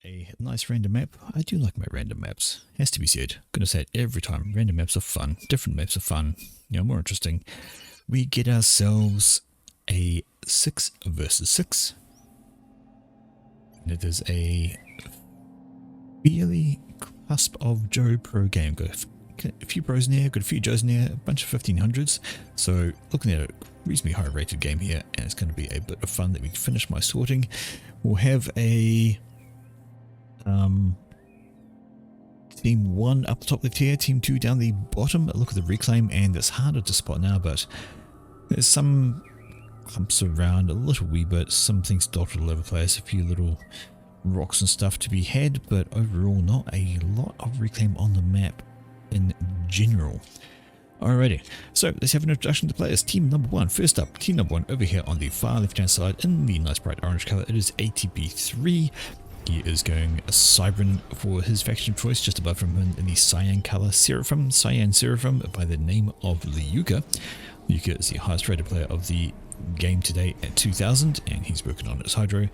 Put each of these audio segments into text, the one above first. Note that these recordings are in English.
A nice random map. I do like my random maps. Has to be said. Gonna say it every time. Random maps are fun. Different maps are fun. More interesting. We get ourselves a 6 versus 6. And it is a fairly cusp of Joe Pro game. Got a few pros in here, got a few Joes in here, a bunch of 1500s. So looking at a reasonably high rated game here, and it's going to be a bit of fun. Let me finish my sorting. We'll have a Team 1 up the top left here, Team 2 down the bottom. Look at the reclaim, and it's harder to spot now, but there's some clumps around a little wee bit, some things dotted all over the place, a few little rocks and stuff to be had, but overall not a lot of reclaim on the map in general. Alrighty, so let's have an introduction to players. Team number 1, first up, team number 1 over here on the far left hand side in the nice bright orange colour. It is ATB3. He is going Cybran for his faction of choice, just above from him in the cyan colour Seraphim, Cyan Seraphim by the name of Liuka. Liuka is the highest rated player of the game today at 2000, and he's working on his Hydro.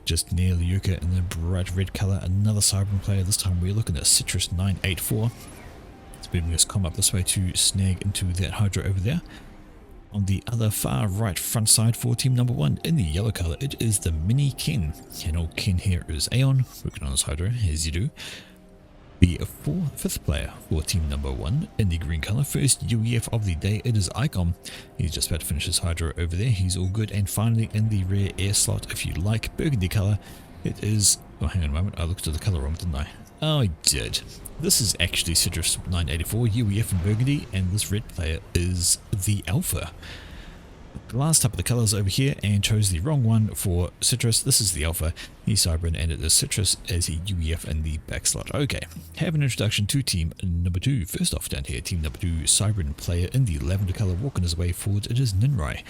Just near Liuka in the bright red colour, another Cybran player. This time we're looking at Citrus 984. It's moving us come up this way to snag into that Hydro over there. On the other far right front side for team number 1 in the yellow colour, it is the Mini Ken. And old Ken here is Aeon, working on his Hydro, as you do. The fifth player for team number 1 in the green colour, first UEF of the day, it is Icon. He's just about to finish his Hydro over there, he's all good. And finally in the rare air slot, if you like, burgundy colour, it is... Oh, hang on a moment, I looked at the colour wrong, didn't I? Oh, I did. This is actually Citrus 984, UEF in burgundy, and this red player is the Alpha. Glanced up at the colours over here and chose the wrong one for Citrus. This is the Alpha, he's Cybran, and it is Citrus as a UEF in the back slot. Okay, have an introduction to team number 2. First off down here, team number 2, Cybran player in the lavender colour, walking his way forward, it is Ninrai.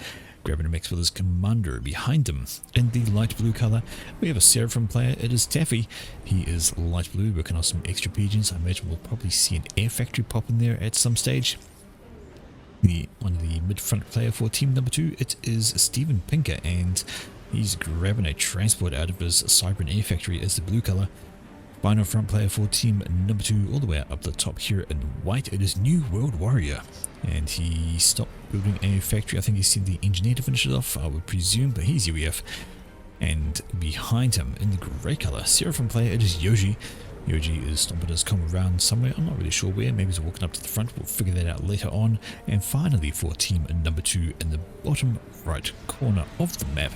Grabbing a mix with his commander behind him. In the light blue colour, we have a Seraphim player, it is Taffy. He is light blue, working on some extra pigeons. I imagine we'll probably see an air factory pop in there at some stage. One of the mid-front player for team number 2, it is Stephen Pinker, and he's grabbing a transport out of his Cybran air factory as the blue colour. Final front player for team number 2, all the way up the top here in white, it is New World Warrior. And he stopped building a factory. I think he's seen the engineer to finish it off, I would presume, but he's UEF. And behind him, in the grey colour, Seraphim player, it is Yoji. Yoji is stomping his comb around somewhere, I'm not really sure where, maybe he's walking up to the front, we'll figure that out later on. And finally for team number 2, in the bottom right corner of the map,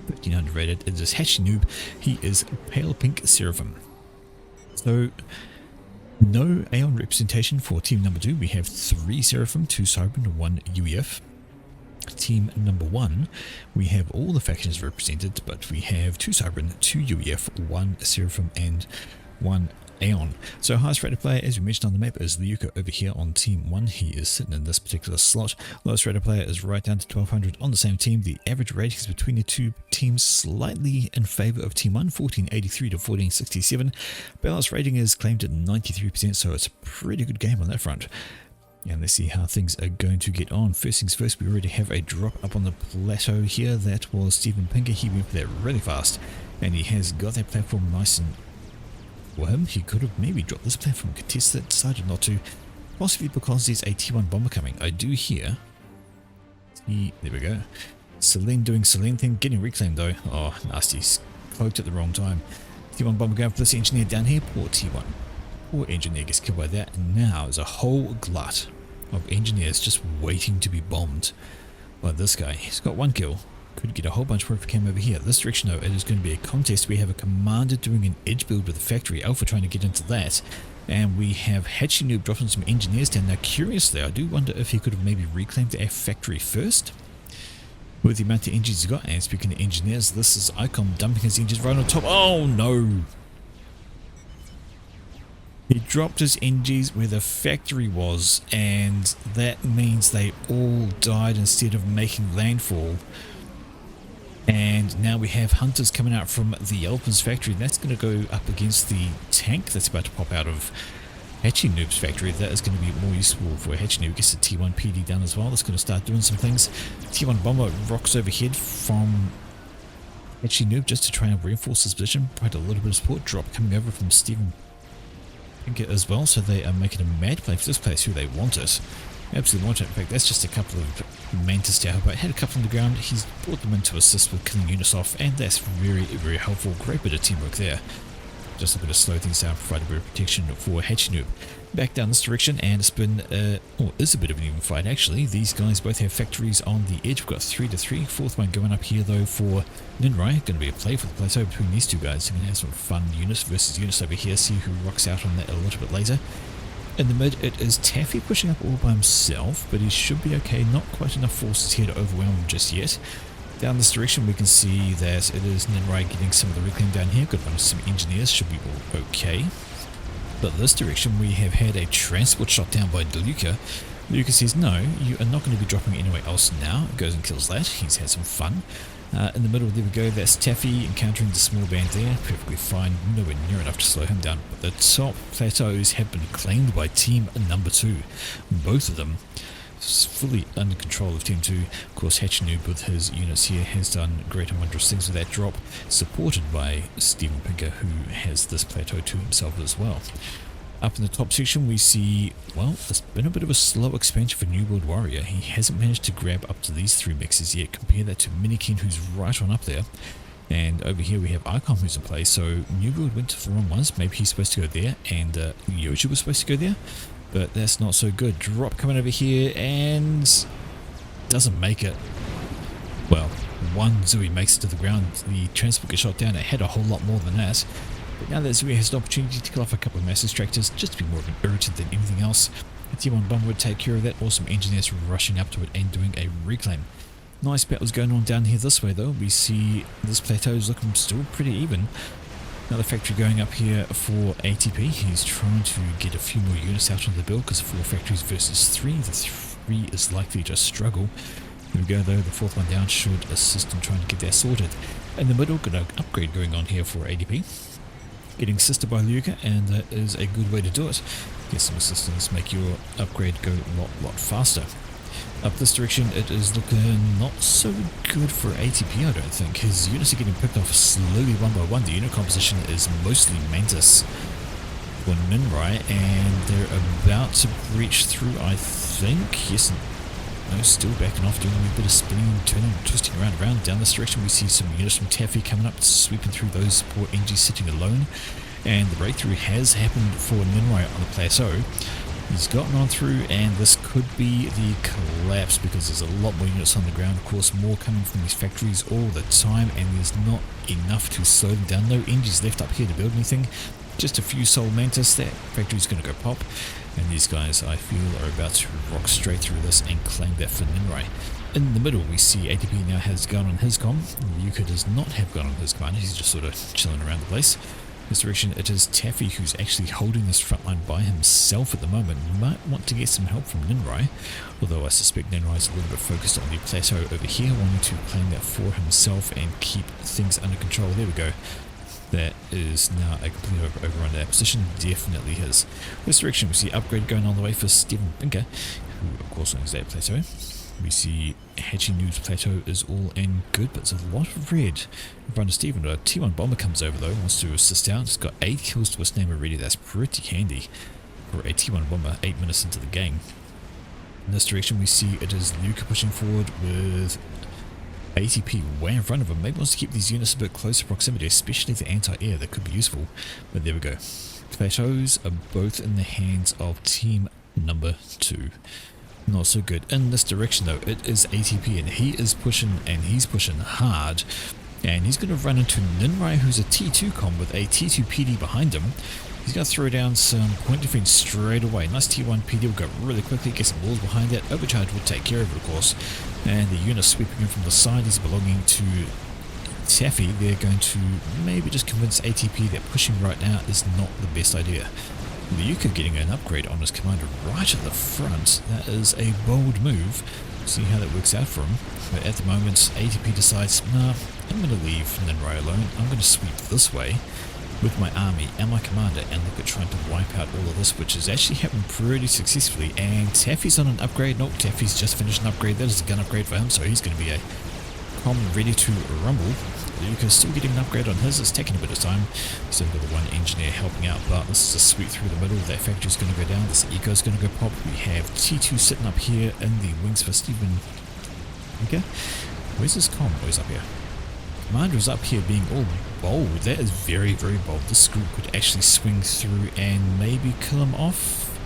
1500 rated, it is Hatchy Noob. He is Pale Pink Seraphim. So, no Aeon representation for team number 2. We have 3 Seraphim, 2 Cybran, 1 UEF. Team number 1, we have all the factions represented, but we have 2 Cybran, 2 UEF, 1 Seraphim, and 1 Aeon. So highest rated player, as we mentioned on the map, is Liuka over here on team 1. He is sitting in this particular slot. Lowest rated player is right down to 1200 on the same team. The average ratings between the two teams slightly in favour of team 1, 1483 to 1467. Balance rating is claimed at 93%, so it's a pretty good game on that front. And let's see how things are going to get on. First things first, we already have a drop up on the plateau here. That was Stephen Pinker. He went for that really fast, and he has got that platform nice and for him. He could have maybe dropped this platform, contested it, decided not to, possibly because there's a T1 bomber coming. I do hear, there we go, Celine doing Celine thing, getting reclaimed though. Oh, nasty, cloaked at the wrong time. T1 bomber going for this engineer down here. Poor T1. Poor engineer gets killed by that, and now there's a whole glut of engineers just waiting to be bombed by this guy. He's got 1 kill. Could get a whole bunch more if he came over here. This direction though, it is going to be a contest. We have a commander doing an edge build with a factory, Alpha trying to get into that, and we have Hatchy Noob dropping some engineers down. Now curiously, I do wonder if he could have maybe reclaimed a factory first with the amount of engines he's got. And speaking of engineers, this is Icon dumping his engines right on top. Oh no! He dropped his engines where the factory was, and that means they all died instead of making landfall. And now we have hunters coming out from the Alpha's factory. That's going to go up against the tank that's about to pop out of Hatchy Noob's factory. That is going to be more useful for Hatchy Noob. Gets the T1 PD done as well. That's going to start doing some things. T1 bomber rocks overhead from Actually noob just to try and reinforce his position, provide a little bit of support. Drop coming over from Stephen Pinkett as well, so they are making a mad play for this place who they want it. Absolutely want it. In fact, that's just a couple of Mantis down, but had a couple on the ground. He's brought them in to assist with killing units off, and that's very, very helpful. Great bit of teamwork there. Just looking to slow things down, provide a bit of protection for Hatchinoob. Back down this direction, and it's been, is a bit of an even fight actually. These guys both have factories on the edge. We've got 3-3. Fourth one going up here though for Ninrai. Going to be a play for the plateau between these two guys. They're going to have some fun units versus units over here. See who rocks out on that a little bit later. In the mid, it is Taffy pushing up all by himself, but he should be okay. Not quite enough forces here to overwhelm him just yet. Down this direction, we can see that it is Ninrai getting some of the reclaim down here. Good one, some engineers should be all okay. But this direction, we have had a transport shot down by Deluca. Deluca says, no, you are not going to be dropping anywhere else now. Goes and kills that. He's had some fun. In the middle, there we go, that's Taffy encountering the small band there, perfectly fine, nowhere near enough to slow him down. But the top plateaus have been claimed by team number 2, both of them fully under control of team 2. Of course, Hatchinoob with his units here has done great and wondrous things with that drop, supported by Stephen Pinker, who has this plateau to himself as well. Up in the top section we see, well, it's been a bit of a slow expansion for New World Warrior. He hasn't managed to grab up to these 3 mixes yet. Compare that to Minikin, who's right on up there. And over here we have Icon, who's in play. So New World went to the wrong ones. Maybe he's supposed to go there, and Yoshi was supposed to go there. But that's not so good. Drop coming over here, and doesn't make it. Well, one Zui makes it to the ground. The transport gets shot down. It had a whole lot more than that. But now that Zui has an opportunity to kill off a couple of mass extractors, just to be more of an irritant than anything else, the T1 bomber would take care of that. Awesome engineers rushing up to it and doing a reclaim. Nice battles going on down here this way though. We see this plateau is looking still pretty even. Another factory going up here for ATP. He's trying to get a few more units out on the build because 4 factories versus 3. The 3 is likely to struggle. Here we go though, the 4th one down should assist in trying to get that sorted. In the middle, got an upgrade going on here for ADP. Getting assisted by Luca, and that is a good way to do it. Get some assistance, make your upgrade go a lot faster. Up this direction, it is looking not so good for ATP, I don't think. His units are getting picked off slowly one by one. The unit composition is mostly Mantis for Ninrai, and they're about to breach through, I think. Yes, no, still backing off, doing a bit of spinning, turning, twisting around. Down this direction, we see some units from Taffy coming up, sweeping through those poor NGs sitting alone. And the breakthrough has happened for Ninrai on the plateau. He's gotten on through, and this could be the collapse because there's a lot more units on the ground. Of course, more coming from these factories all the time, and there's not enough to slow them down. No NGs left up here to build anything. Just a few Soul Mantis. That factory's going to go pop. And these guys, I feel, are about to rock straight through this and claim that for Ninrai. In the middle, we see ATP now has gun on his comm. Yuka does not have gun on his command. He's just sort of chilling around the place. This direction, it is Taffy who's actually holding this front line by himself at the moment. Might want to get some help from Ninrai, although I suspect Ninrai is a little bit focused on the plateau over here, wanting to claim that for himself and keep things under control. There we go. That is now a complete overrun that position. Definitely his. This direction, we see upgrade going on the way for Stephen Pinker, who of course owns that plateau. We see Hatchinoob's plateau is all in good, but there's a lot of red in front of Stephen. A T1 bomber comes over though, wants to assist out. It's got 8 kills to his name already. That's pretty handy for a T1 bomber 8 minutes into the game. In this direction, we see it is Luca pushing forward with ATP way in front of him. Maybe wants to keep these units a bit closer proximity, especially the anti-air. That could be useful. But there we go. Plateaus are both in the hands of team number 2. Not so good. In this direction though, it is ATP, and he is pushing, and he's pushing hard. And he's going to run into Ninrai, who's a T2 com with a T2 PD behind him. He's going to throw down some point defense straight away. Nice T1 PD will go really quickly, get some walls behind that. Overcharge will take care of it, of course. And the unit sweeping in from the side is belonging to Taffy. They're going to maybe just convince ATP that pushing right now is not the best idea. Ryuka getting an upgrade on his commander right at the front. That is a bold move. See how that works out for him. But at the moment, ATP decides, nah, I'm going to leave Ninrai alone. I'm going to sweep this way with my army and my commander and look at trying to wipe out all of this, which has actually happened pretty successfully. And Taffy's on an upgrade. Nope, Taffy's just finished an upgrade. That is a gun upgrade for him, so he's going to be a com ready to rumble. Luca's still getting an upgrade on his. It's taking a bit of time. Still got the one engineer helping out, but this is a sweep through the middle. That factory's going to go down. This eco's going to go pop. We have T2 sitting up here in the wings for Stephen. Okay, where's his com? Oh, he's up here. Commander's up here being all bold. That is very, very bold. This group could actually swing through and maybe kill him off.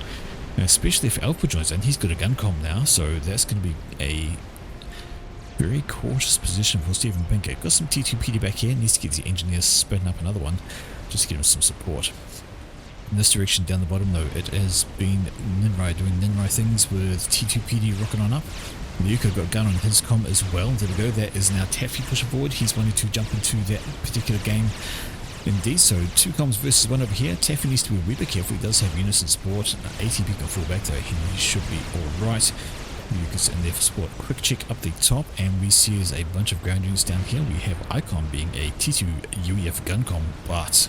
Especially if Alpha joins in. He's got a gun com now, so that's going to be a very cautious position for Stephen Pinker. Got some T2 PD back here. Needs to get the engineers spreading up another one just to give him some support. In this direction down the bottom though, it has been Ninrai doing Ninrai things with T2 PD rocking on up. Yuka got a gun on his com as well. There we go. That is now Taffy pushing forward. He's wanting to jump into that particular game. Indeed, so 2 comms versus 1 over here. Taffy needs to be a wee bit careful. He does have unison support. ATP can fall back though. He should be alright. Yuka's in there for support. Quick check up the top, and we see there's a bunch of ground units down here. We have Icon being a T2 UEF gun com, but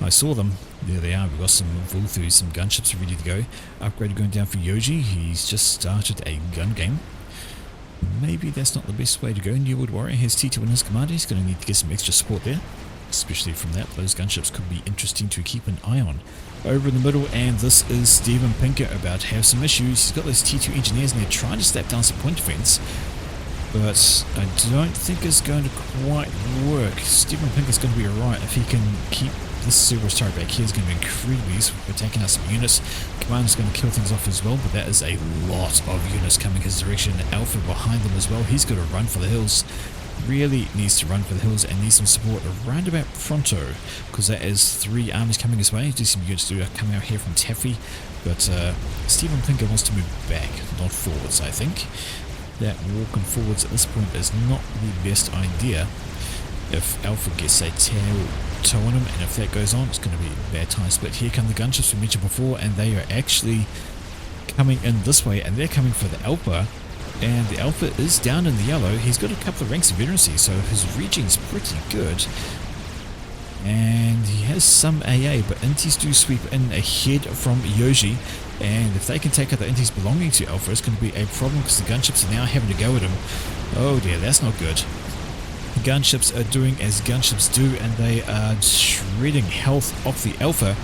I saw them. There they are. We've got some Vulthus, some gunships ready to go. Upgrade going down for Yoji. He's just started a gun game. Maybe that's not the best way to go. New World Warrior has T2 in his commander. He's going to need to get some extra support there. Especially from that, those gunships could be interesting to keep an eye on. Over in the middle, and this is Stephen Pinker about to have some issues. He's got those T2 engineers and they're trying to slap down some point defense, but I don't think it's going to quite work. Stephen Pinker's going to be alright if he can keep this Cerberus turret back here. Is going to be incredibly useful for taking out some units. Commander's going to kill things off as well, but that is a lot of units coming his direction. Alpha behind them as well. He's got to run for the hills. Really needs to run for the hills and needs some support around about Fronto, because that is 3 armies coming his way. Do some units coming out here from Taffy, but Stephen Pinker wants to move back, not forwards. I think that walking forwards at this point is not the best idea. If Alpha gets a toe on him, and if that goes on, it's going to be a bad time split. Here come the gunships we mentioned before, and they are actually coming in this way, and they're coming for the Alpha. And the Alpha is down in the yellow. He's got a couple of ranks of veterancy, so his region's pretty good. And he has some AA, but Intis do sweep in ahead from Yoji. And if they can take out the Intis belonging to Alpha, it's going to be a problem because the gunships are now having to go at him. Oh dear, that's not good. The gunships are doing as gunships do, and they are shredding health off the Alpha.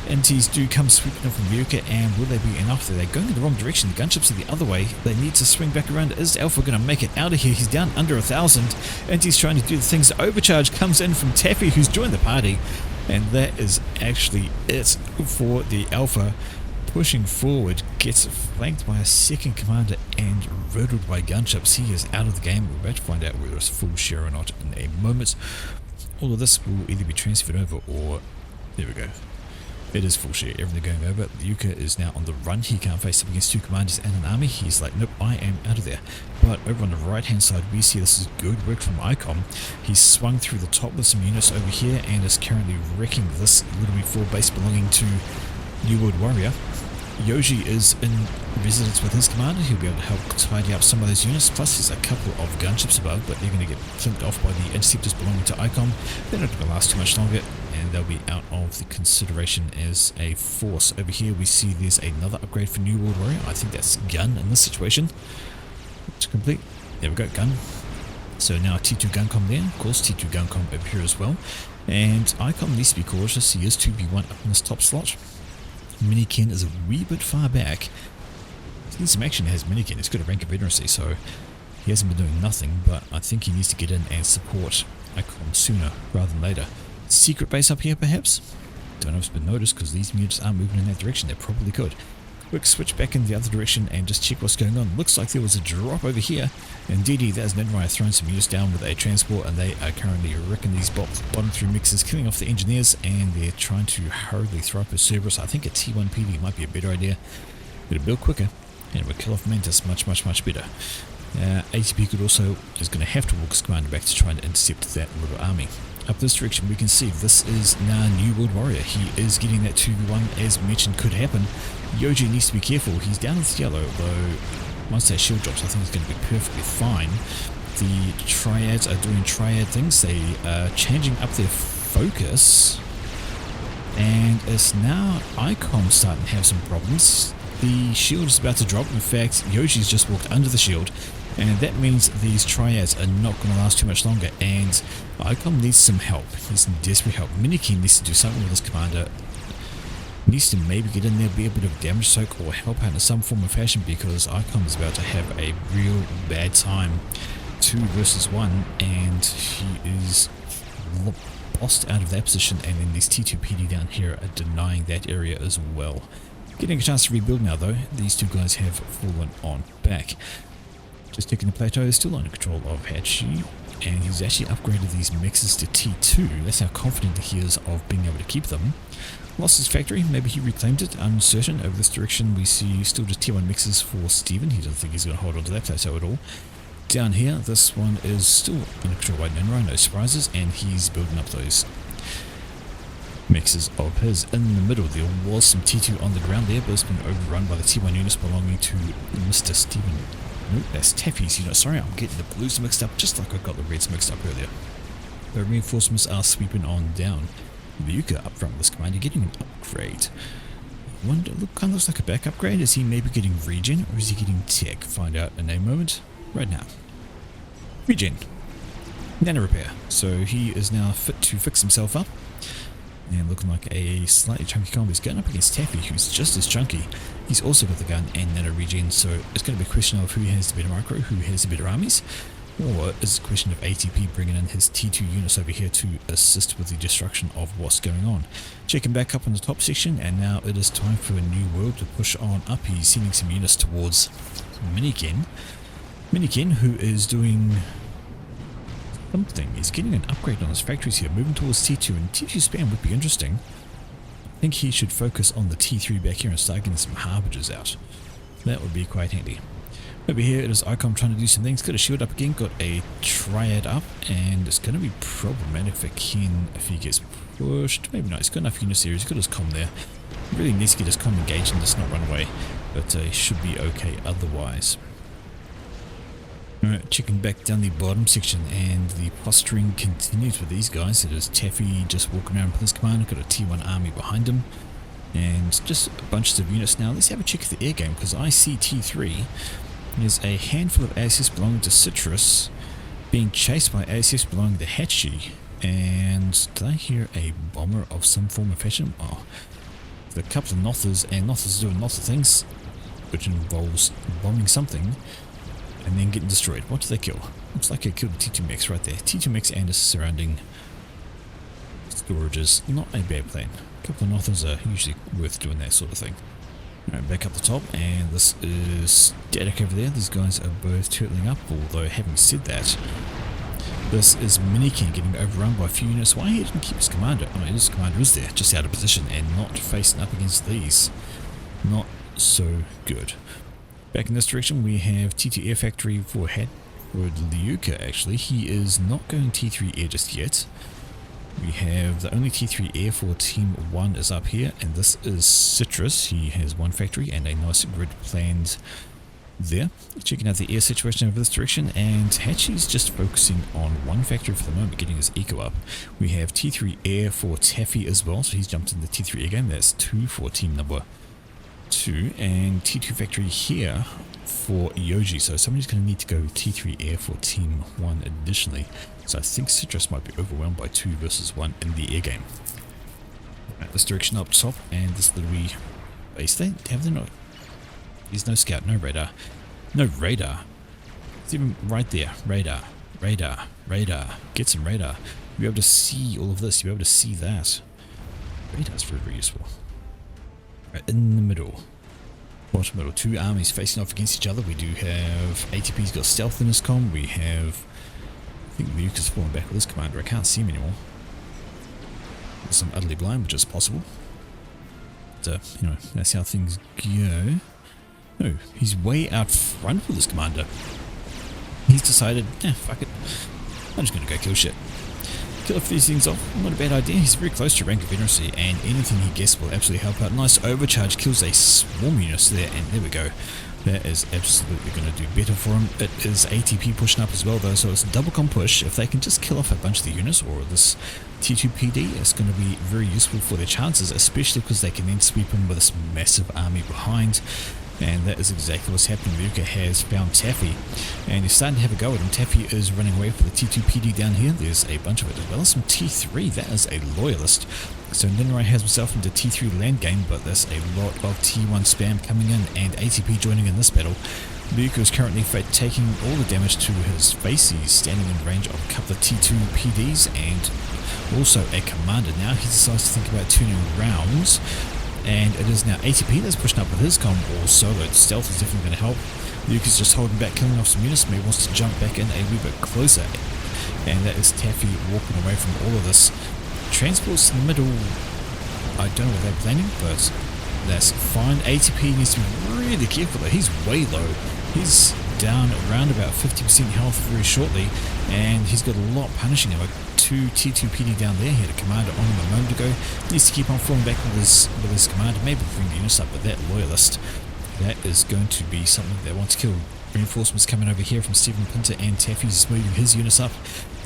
Intis do come sweeping in from Yuka, and will they be enough? They're going in the wrong direction. The gunships are the other way. They need to swing back around. Is Alpha going to make it out of here? He's down under 1,000. Intis trying to do the things. Overcharge comes in from Taffy, who's joined the party, and that is actually it for the Alpha. Pushing forward, gets flanked by a second commander and riddled by gunships. He is out of the game. We're about to find out whether it's full share or not in a moment. All of this will either be transferred over or... there we go. It is full share, everything going over. Yuka is now on the run. He can't face up against 2 commanders and an army. He's like, nope, I am out of there. But over on the right hand side, we see this is good work from Icom. He's swung through the top with some units over here and is currently wrecking this Little B4 base belonging to New World Warrior. Yoji is in residence with his commander. He'll be able to help tidy up some of those units. Plus there's a couple of gunships above, but they're going to get flinked off by the interceptors belonging to Icom. They're not going to last too much longer, and they'll be out of the consideration as a force. Over here we see there's another upgrade for New World Warrior. I think that's gun in this situation. To complete. There we go, gun. So now T2 Guncom there. Of course, T2 Guncom over here as well. And Icom needs to be cautious. He is 2v1 up in this top slot. Minikin is a wee bit far back. He's seen some action as Minikin. He's got a rank of veterancy, so he hasn't been doing nothing, but I think he needs to get in and support Icon sooner rather than later. Secret base up here, perhaps? Don't know if it's been noticed because these units are moving in that direction. They probably could. Quick switch back in the other direction and just check what's going on. Looks like there was a drop over here. Indeed, there's Ninrai throwing some units down with a transport, and they are currently wrecking these bottom 3 mixers, killing off the engineers, and they're trying to hurriedly throw up a Cerberus. I think a T1 PD might be a better idea. It'll build quicker, and it will kill off Mantis much better. ATP could also is going to have to walk his commander back to try and intercept that little army. Up this direction we can see this is now New World Warrior. He is getting that 2v1 as mentioned could happen. Yoji needs to be careful. He's down in the yellow, though once that shield drops I think he's going to be perfectly fine. The triads are doing triad things. They are changing up their focus, and it's now Icom starting to have some problems. The shield is about to drop. In fact, Yoji's just walked under the shield. And that means these triads are not going to last too much longer, and Icon needs some help. He needs some desperate help. Minikin needs to do something with this commander. Needs to maybe get in there, be a bit of damage soak, or help out in some form of fashion, because Icon is about to have a real bad time. 2 versus 1, and he is lost out of that position, and then these T2PD down here are denying that area as well. Getting a chance to rebuild now though. These two guys have fallen on back. Just taking the plateau, is still under control of Hachi, and he's actually upgraded these mixes to T2. That's how confident he is of being able to keep them. Lost his factory, maybe he reclaimed it, uncertain. Over this direction we see still just Tier 1 mixes for Steven. He doesn't think he's going to hold on to that plateau at all. Down here, this one is still under control by Ninra, no surprises, and he's building up those mixes of his. In the middle there was some T2 on the ground there, but it's been overrun by the T1 units belonging to Mr. Steven. Nope, that's Taffy's unit. Sorry, I'm getting the blues mixed up just like I got the reds mixed up earlier. The reinforcements are sweeping on down. Yuka up front with this commander getting an upgrade. Wonder, kind of looks like a back upgrade. Is he maybe getting regen or is he getting tech? Find out in a moment. Right now. Regen. Nano repair. So he is now fit to fix himself up. And looking like a slightly chunky combo. He's going up against Taffy, who's just as chunky. He's also got the gun and nano regen, so it's going to be a question of who has the better micro, who has the better armies, or is it a question of ATP bringing in his T2 units over here to assist with the destruction of what's going on. Checking back up in the top section, and now it is time for a new world to push on up. He's sending some units towards Minikin. Minikin, who is doing something. He's getting an upgrade on his factories here, moving towards T2, and T2 spam would be interesting. I think he should focus on the T3 back here and start getting some harbiges out. That would be quite handy. Over here it is Icon trying to do some things. Got a shield up again, got a triad up, and it's going to be problematic for Ken if he gets pushed. Maybe not, he's got enough units here, he's got his comm there. He really needs to get his comm engaged and just not run away, but he should be okay otherwise. Alright, checking back down the bottom section, and the posturing continues with these guys. It is Taffy just walking around with his commander, got a T1 army behind him, and just bunches of units now. Let's have a check at the air game, because I see T3. There's a handful of ASS belonging to Citrus being chased by ASS belonging to Hachi, and did I hear a bomber of some form of fashion? Oh, a couple of Nothers, and Nothers doing lots of things, which involves bombing something and then getting destroyed. What did they kill? Looks like it killed the T2 mix right there. T2 mix and its surrounding storages. Not a bad plan. A couple of Nothers are usually worth doing that sort of thing. Alright, back up the top, and this is static over there. These guys are both turtling up, although having said that, this is Minikin getting overrun by a few units. Why he didn't keep his commander? Oh, his commander is there, just out of position and not facing up against these. Not so good. Back in this direction we have T2 Air Factory for Liuka actually. He is not going T3 Air just yet. We have the only T3 Air for Team 1 is up here, and this is Citrus. He has one factory and a nice grid planned there. Checking out the air situation over this direction, and Hachi's just focusing on one factory for the moment, getting his eco up. We have T3 Air for Taffy as well, so he's jumped in the T3 Air game. That's 2 for team number 2, and T2 factory here for Yoji, so somebody's going to need to go T3 Air for team 1 additionally. So I think Citrus might be overwhelmed by 2 versus 1 in the air game. Right, this direction up top, and this little wee base there, have they not? There's no scout, no radar. No radar. It's even right there. Radar. Radar. Radar. Get some radar. You'll be able to see all of this. You'll be able to see that. Radar's very, very useful. Right, in the middle. Bottom middle. 2 armies facing off against each other. We do have ATP's got stealth in his comm. We have, I think Luke has fallen back with his commander. I can't see him anymore. I'm utterly blind, which is possible. But, you know, that's how things go. No, he's way out front with his commander. He's decided, fuck it. I'm just going to go kill shit. Kill a few things off, not a bad idea. He's very close to rank of veneracy, and anything he gets will absolutely help out. Nice overcharge, kills a swarm unit there, and there we go. That is absolutely going to do better for him. It is ATP pushing up as well though, so it's a double com push. If they can just kill off a bunch of the units, or this T2 PD, it's going to be very useful for their chances, especially because they can then sweep in with this massive army behind. And that is exactly what's happening. Ryuka has found Taffy, and he's starting to have a go at him. Taffy is running away for the T2 PD down here. There's a bunch of it, as well as some T3. That is a loyalist. So Ninrai has himself into T3 land game, but there's a lot of T1 spam coming in, and ATP joining in this battle. Ryuka is currently taking all the damage to his face. He's standing in range of a couple of T2 PDs and also a commander. Now he decides to think about turning rounds. And it is now ATP that's pushing up with his combo solo. Stealth is definitely going to help. Luke is just holding back, killing off some units. Maybe wants to jump back in a wee bit closer. And that is Taffy walking away from all of this. Transport's in the middle. I don't know what they're planning, but that's fine. ATP needs to be really careful though. He's way low. He's down around about 50% health very shortly. And he's got a lot punishing him. 2 T2 PD down there. He had a commander on him a moment ago. Needs to keep on falling back with his commander. Maybe bring the units up, but that loyalist, that is going to be something that wants to kill. Reinforcements coming over here from Stephen Pinter, and Taffy's moving his units up.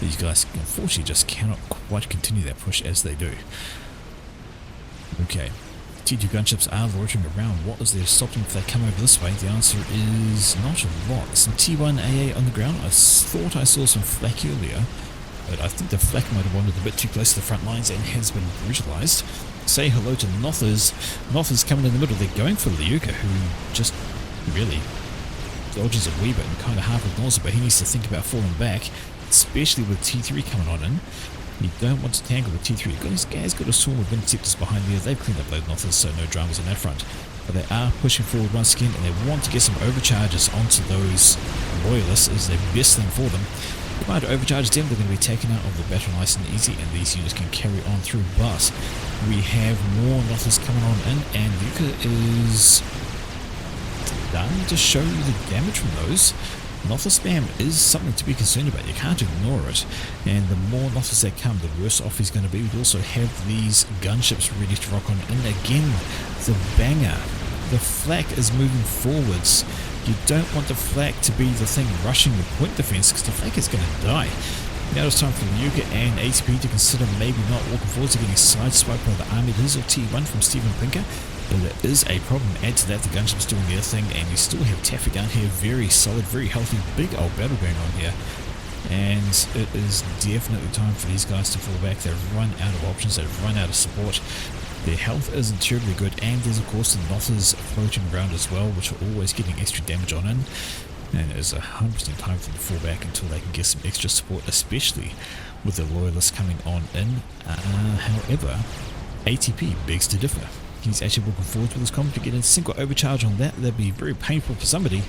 These guys unfortunately just cannot quite continue that push as they do. Okay. T2 gunships are loitering around. What is there to stop them if they come over this way? The answer is not a lot. Some T1 AA on the ground. I thought I saw some flak earlier, but I think the flak might have wandered a bit too close to the front lines and has been brutalized. Say hello to Nothers. Nothers coming in the middle. They're going for Lyuka, who just really dodges a wee bit and kind of half ignores it, but he needs to think about falling back, especially with T3 coming on in. You don't want to tangle with T3. This guy's got a swarm of interceptors behind there. They've cleaned up those Nothers, so no dramas on that front. But they are pushing forward once again, and they want to get some overcharges onto those loyalists. Is the best thing for them. Trying to overcharge them, they're going to be taken out of the battle nice and easy, and these units can carry on through. But we have more Nothers coming on in, and Yuka is starting to show you the damage from those. Nother spam is something to be concerned about. You can't ignore it, and the more Nothers that come, the worse off he's going to be. We also have these gunships ready to rock on, and again, the banger. The flak is moving forwards. You don't want the flak to be the thing rushing the point defense, because the flak is going to die. Now it's time for Yuka and ATP to consider maybe not walking forwards to getting sideswiped by the army. It is a T1 from Stephen Pinker, but there is a problem. Add to that, the gunship's doing their thing, and you still have Taffy down here, very solid, very healthy, big old battle going on here. And it is definitely time for these guys to fall back. They've run out of options, they've run out of support. Their health isn't terribly good, and there's of course the Nothers floating around as well, which are always getting extra damage on in. And it is 100% time for them to fall back until they can get some extra support, especially with the loyalists coming on in. However, ATP begs to differ. He's actually walking forward with his combo to get a single overcharge on that. That'd be very painful for somebody.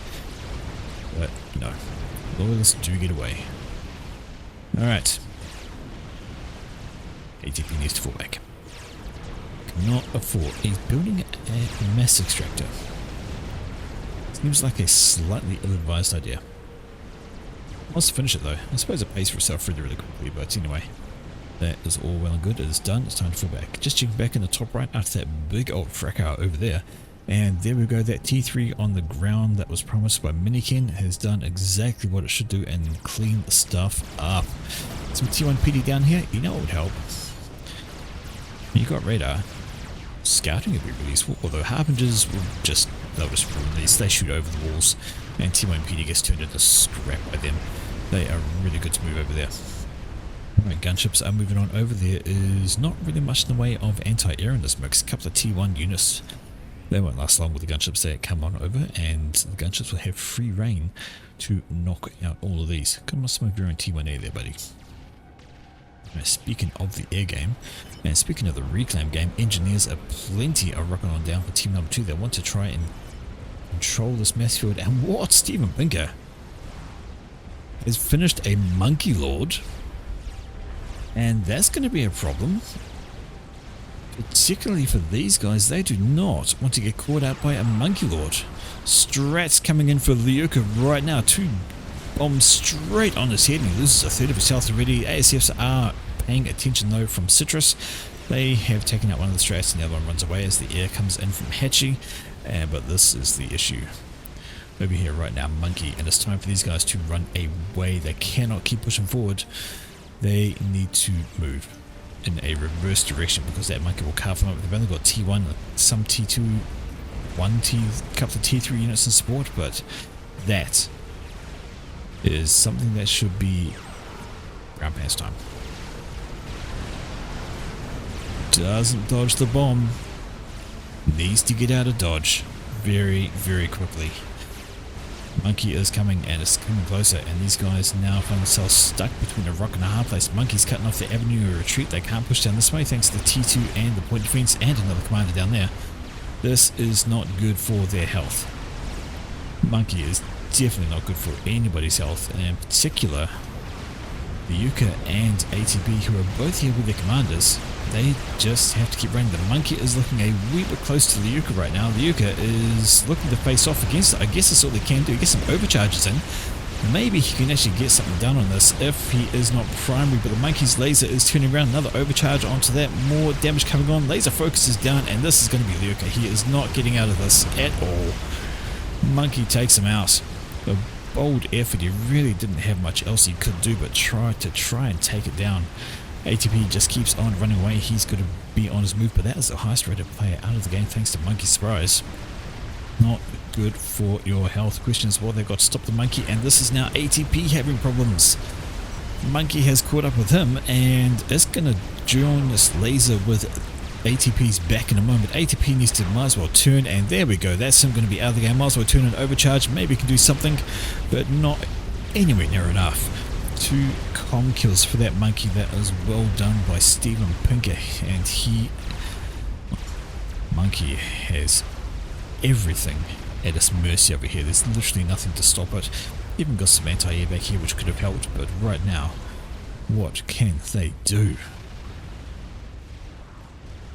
But no, loyalists do get away. Alright. ATP needs to fall back. Cannot afford. He's building a mass extractor. Seems like a slightly ill-advised idea. Wants to finish it though. I suppose it pays for itself really quickly, but anyway. That is all well and good. It is done. It's time to fall back. Just checking back in the top right after that big old fracas over there. And there we go. That T3 on the ground that was promised by Minikin has done exactly what it should do and clean the stuff up. Some T1 PD down here. You know what would help? You got radar. Scouting will be released, although Harbingers will just release. They shoot over the walls, and T1 PD gets turned into scrap by them. They are really good to move over there. Right, gunships are moving on over. There is not really much in the way of anti-air in this mix. A couple of T1 units. They won't last long with the gunships that come on over, and the gunships will have free reign to knock out all of these. Come on, some of your own T1 air there, buddy. Now, speaking of the air game, and speaking of the reclaim game, engineers are plenty are rocking on down for team number 2. They want to try and control this mass field. And what? Stephen Pinker has finished a Monkey Lord, and that's going to be a problem. Particularly for these guys, they do not want to get caught out by a Monkey Lord. Strats coming in for Lyuka right now. 2 bombs straight on his head, and he loses a third of his health already. ASFs are paying attention though from Citrus. They have taken out one of the strats, and the other one runs away as the air comes in from Hatchy. But this is the issue. Over here right now, Monkey, and it's time for these guys to run away. They cannot keep pushing forward. They need to move in a reverse direction, because that Monkey will carve them up. They've only got T1, some T2 couple of tier 3 units in support, but that is something that should be round pants time. Doesn't dodge the bomb. Needs to get out of dodge very, very quickly. Monkey is coming, and it's coming closer, and these guys now find themselves stuck between a rock and a hard place. Monkey's cutting off the avenue of retreat. They can't push down this way thanks to the T2 and the point defense and another commander down there. This is not good for their health. Monkey is definitely not good for anybody's health, and in particular the Yuka and ATB, who are both here with their commanders. They just have to keep running. The Monkey is looking a wee bit close to the Yuka right now. The Yuka is looking to face off against it. I guess that's all they can do. Get some overcharges in. Maybe he can actually get something done on this if he is not primary, but the Monkey's laser is turning around. Another overcharge onto that. More damage coming on. Laser focus is down, and this is going to be the Yuka. He is not getting out of this at all. Monkey takes him out. A bold effort. He really didn't have much else he could do but try and take it down. ATP just keeps on running away. He's going to be on his move, but that is the highest rated player out of the game thanks to Monkey's surprise. Not good for your health. Question is what they've got to stop the Monkey, and this is now ATP having problems. Monkey has caught up with him, and it's going to join this laser with ATP's back in a moment. ATP needs to might as well turn, and there we go. That's him going to be out of the game. Might as well turn and overcharge. Maybe he can do something, but not anywhere near enough. 2 comm kills for that Monkey. That is well done by Stephen Pinker, and Monkey has everything at its mercy over here. There's literally nothing to stop it. Even got some anti-air back here which could have helped, but right now, what can they do?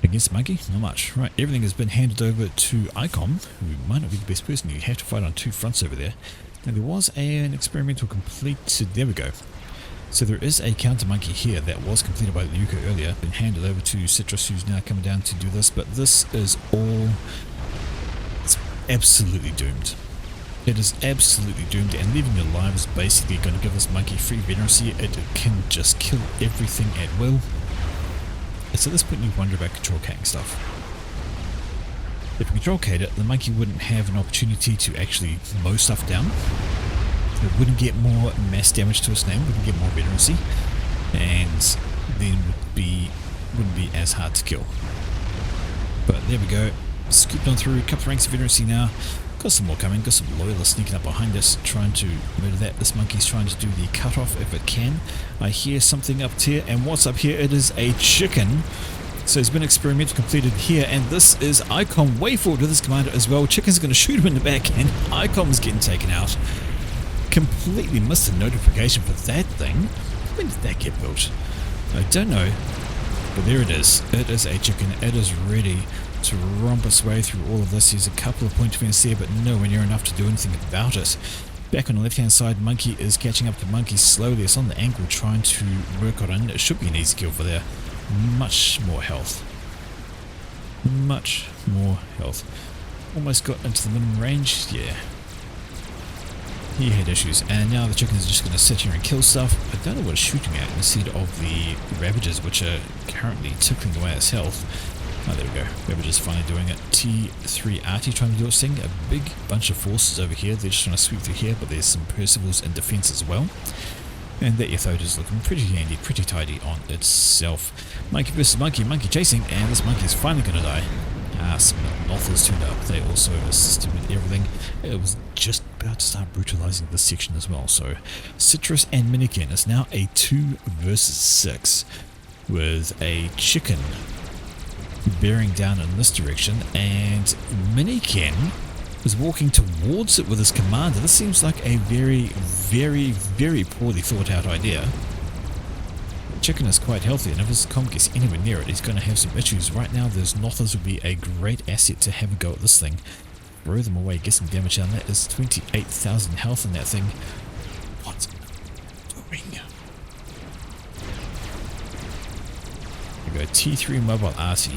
Against Monkey? Not much. Right, everything has been handed over to ICOM, who might not be the best person. You have to fight on 2 fronts over there. Now there was an experimental completed, there we go. So there is a counter Monkey here that was completed by the Yuka earlier, been handed over to Citrus, who's now coming down to do this, but this is all, it's absolutely doomed. It is absolutely doomed, and leaving it alive is basically going to give this Monkey free veterancy. It can just kill everything at will. So at this point you wonder about control cating stuff. If you control cate it, the Monkey wouldn't have an opportunity to actually mow stuff down. It wouldn't get more mass damage to its name, wouldn't get more veterancy, and then wouldn't be as hard to kill. But there we go. Scooped on through, a couple of ranks of veterancy now. Got some more coming, got some loyalists sneaking up behind us, trying to murder that. This Monkey's trying to do the cutoff if it can. I hear something up here, and what's up here? It is a chicken. So there's been experimental completed here, and this is ICOM way forward with his commander as well. Chicken's going to shoot him in the back, and ICOM's getting taken out. Completely missed the notification for that thing. When did that get built? I don't know, but there it is. It is a chicken. It is ready to romp its way through all of this. There's a couple of point defense there, but nowhere near enough to do anything about it. Back on the left hand side, Monkey is catching up to Monkey slowly. It's on the angle trying to work on it. It should be an easy kill for there. Much more health. Much more health. Almost got into the minimum range. Yeah. He had issues, and now the chicken is just going to sit here and kill stuff. I don't know what it's shooting at instead of the Ravages, which are currently tickling away its health. Oh, there we go. Ravages finally doing it. T3 Arty trying to do its thing. A big bunch of forces over here. They're just trying to sweep through here, but there's some Percivals in defense as well. And that Ethode is looking pretty handy, pretty tidy on itself. Monkey versus Monkey. Monkey chasing, and this Monkey is finally going to die. Some Nothers turned up. They also assisted with everything. It was just about to start brutalizing this section as well. So Citrus and Minikin is now a 2 versus 6 with a chicken bearing down in this direction, and Minikin is walking towards it with his commander. This seems like a very, very, very poorly thought out idea. Chicken is quite healthy, and if his comm gets anywhere near it, he's going to have some issues. Right now, those Nothers would be a great asset to have a go at this thing. Throw them away, get some damage down. That is 28,000 health in that thing. What's it doing? There we go, T3 Mobile RT.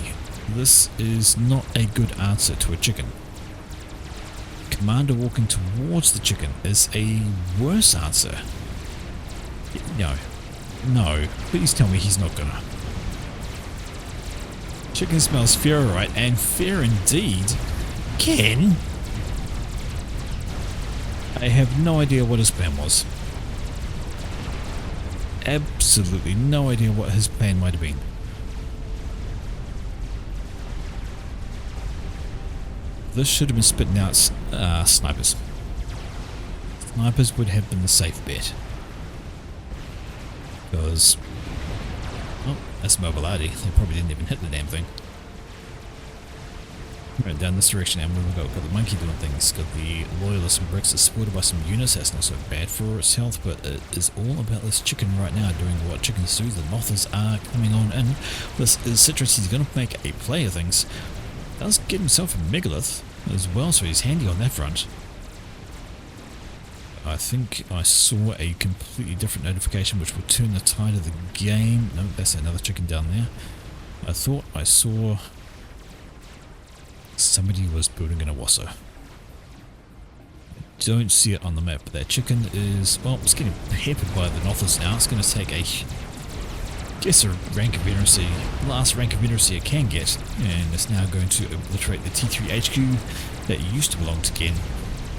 This is not a good answer to a chicken. Commander walking towards the chicken is a worse answer. No, please tell me he's not gonna. Chicken smells fair, right? And fair indeed. again? I have no idea what his plan was. Absolutely no idea what his plan might have been. This should have been spitting out snipers. Snipers would have been the safe bet. Because, oh, that's mobility. They probably didn't even hit the damn thing. Right, down this direction, and we've got the monkey doing things. Got the loyalist and bricks, supported by some units. That's not so bad for its health, but it is all about this chicken right now, doing what chickens do. The mothers are coming on in. This is Citrus. He's going to make a play of things. Does get himself a megalith as well, so he's handy on that front. I think I saw a completely different notification which will turn the tide of the game. No, that's another chicken down there. I thought I saw somebody was building an Awasa. Don't see it on the map, but that chicken is, well, it's getting peppered by the Nothers now. It's going to take a rank of veterancy, last rank of veterancy it can get, and it's now going to obliterate the T3 HQ that used to belong to Gen,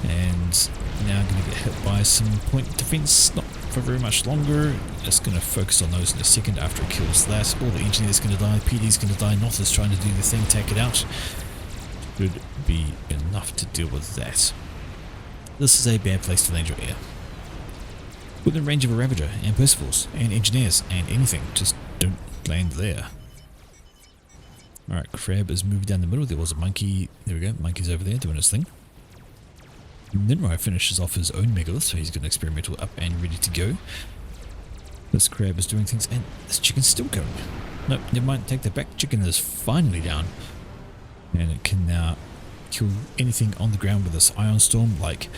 and now going to get hit by some point defense, not for very much longer. It's going to focus on those in a second after it kills that. All the engineers going to die, PD's going to die, Nothers trying to do the thing, take it out. Should be enough to deal with that. This is a bad place to land your air. Within range of a Ravager and Percivals and engineers and anything, just don't land there. Alright, Crab is moving down the middle. There was a monkey. There we go, monkey's over there doing his thing. Nimrai finishes off his own megalith, so he's got an experimental up and ready to go. This Crab is doing things, and this chicken's still going. Nope, never mind, take that back. Chicken is finally down. And it can now kill anything on the ground with this ion storm, like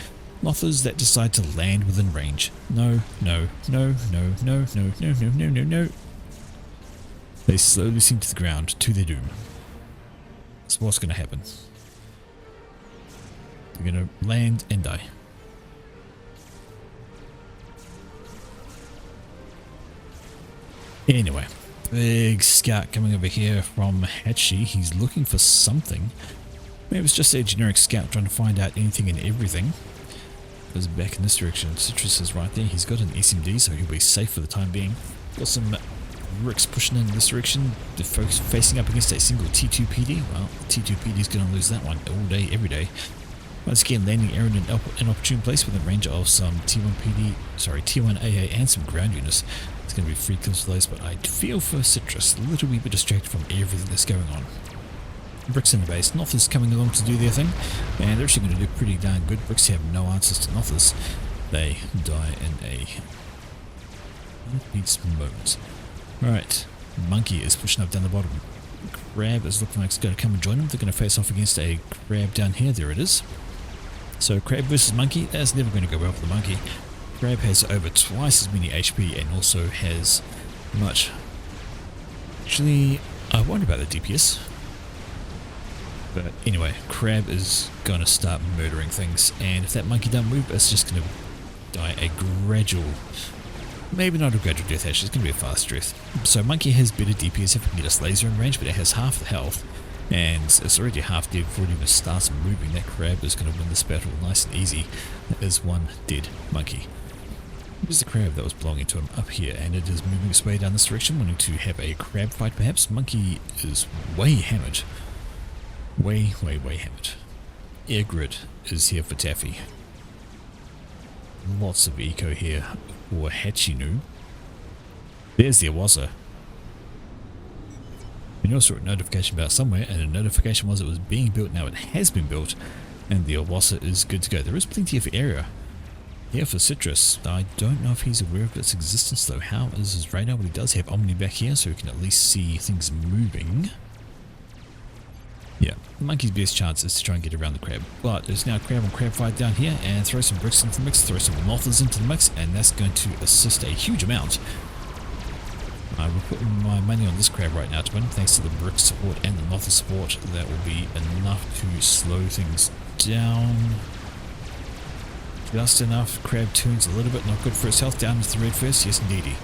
Mothers that decide to land within range. No, no, no, no, no, no, no, no, no, no, no. They slowly sink to the ground to their doom. So what's going to happen? They're going to land and die. Anyway, big scout coming over here from Hatchie. He's looking for something. Maybe it's just a generic scout trying to find out anything and everything. Goes back in this direction. Citrus is right there. He's got an SMD, so he'll be safe for the time being. Got some Ricks pushing in this direction. The folks facing up against a single T2 PD. Well, T2 PD is going to lose that one all day, every day. Once again, landing Aaron in an opportune place within range of some T1 PD, sorry, T1 AA and some ground units. It's going to be free kills for those, but I feel for Citrus a little wee bit distracted from everything that's going on. Bricks in the base. Nothers coming along to do their thing, and they're actually going to do pretty darn good. Bricks have no answers to Nothers. They die in a beats moment. Alright, Monkey is pushing up down the bottom. Crab is looking like it's going to come and join them. They're going to face off against a Crab down here. There it is. So Crab versus Monkey, that's never going to go well for the Monkey. Crab has over twice as many HP and also has much. Actually, I wonder about the DPS. But anyway, Crab is going to start murdering things, and if that monkey doesn't move, it's just going to die a gradual, maybe not a gradual death, actually, it's going to be a fast death. So Monkey has better DPS if we can get its laser in range, but it has half the health, and it's already half dead before it even starts moving. That Crab is going to win this battle nice and easy. That is one dead monkey. There's the Crab that was belonging to him up here, and it is moving its way down this direction, wanting to have a Crab fight perhaps. Monkey is way hammered. Way hammered. Air Grid is here for Taffy. Lots of eco here for Hachinu. There's the Awasa. We also got a notification about somewhere, and the notification was it was being built. Now it has been built, and the Awasa is good to go. There is plenty of area here for Citrus. I don't know if he's aware of its existence though. How is his radar? Well, he does have Omni back here, so he can at least see things moving. Yeah, the monkey's best chance is to try and get around the Crab, but there's now a Crab on Crab fight down here, and throw some bricks into the mix, throw some Mothers into the mix, and that's going to assist a huge amount. We're putting my money on this Crab right now to win, thanks to the brick support and the Mother support. That will be enough to slow things down. Just enough. Crab turns a little bit, not good for its health, down into the red first, yes indeedy.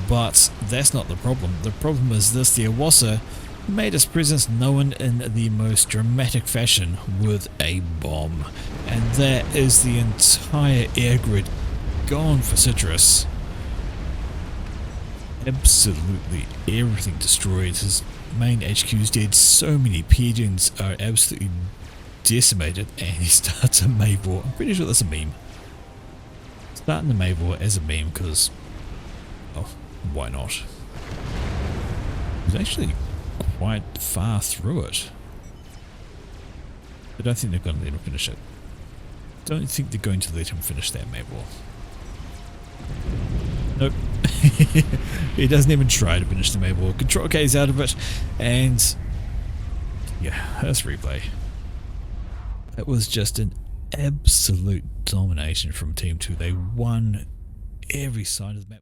But that's not the problem. The problem is this, the Awasa made its presence known in the most dramatic fashion with a bomb. And that is the entire air grid gone for Citrus. Absolutely everything destroyed. His main HQ's dead. So many pigeons are absolutely decimated, and he starts a Mave War. I'm pretty sure that's a meme. Starting the Mave War as a meme because, oh, why not? He's actually quite far through it. I don't think they're going to let him finish it. Don't think they're going to let him finish that Mave War. Nope. He doesn't even try to finish the Mave War. Control K's out of it, and yeah, that's replay. It was just an absolute domination from Team 2. They won every side of the map.